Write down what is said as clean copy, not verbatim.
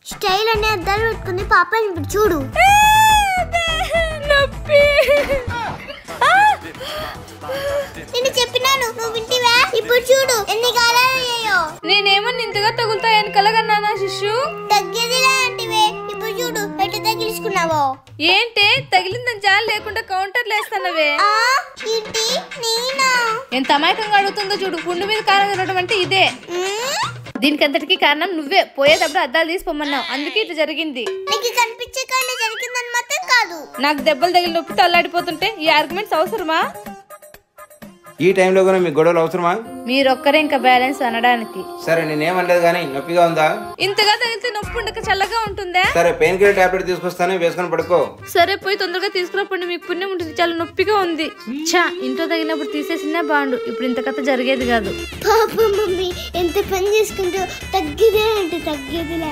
Style అనే అద్దాలు పెట్టుకుంది పాప. ఇప్పుడు చూడు. నేను చెప్పినాను, నువ్వు వింటివా? ఇప్పుడు చూడు ఎన్ని గాలాలయ్యాయో. నేనేమన్నా ఇంతగా తగులుతాయని కలగన్నానా శిష్యు? తగ్గేదిలా అంటివే. ఇప్పుడు చూడు ఎటు తగిలించుకున్నావో. ఏంటే తగిలిందని జాలి లేకుండా కౌంటర్లు వేస్తానవే. ఏంటి నేనా? ఎంత అమాయకంగా అడుగుతుందో చూడు. పుండు మీద కారం తిరగడం అంటే ఇదే. దీనికి అంతటికి కారణం నువ్వే. పోయేటప్పుడు అద్దాలు తీసిపోమన్నావు, అందుకే ఇట్లా జరిగింది. నీకు కనిపించే కళ్ళు జరిగిందని మాత్రం కాదు. నాకు దెబ్బలు తగిలి నొప్పితో అల్లాడిపోతుంటే ఈ ఆర్గ్యుమెంట్స్ అవసరమా? ఈ టైంలో కూడా మీకు గొడవలు అవసరమా? మీరొక్కరే ఇంకా బ్యాలెన్స్ అనడానికి. సరే నేనేమనలేదు కానీ నొప్పిగా ఉందా? ఇంతగా తగిలితే నొప్పి ఉండక చల్లగా ఉంటుందా? సరే పెయిన్ కిల్లర్ టాబ్లెట్ తీసుకొస్తాను, వేసుకొని పడుకో. సరే పోయి తొందరగా తీసుకురాపండి, మీకు పుణ్యం ఉంటుంది. చాలా నొప్పిగా ఉంది. చా ఇంట్లో తగినప్పుడు తీసేసినా బాగుండు. ఇప్పుడు ఇంత కథ జరిగేది కాదు. పాప మమ్మీ ఎంత పని చేసుకుంటూ తగ్గేదే అంటే తగ్గేదిలే.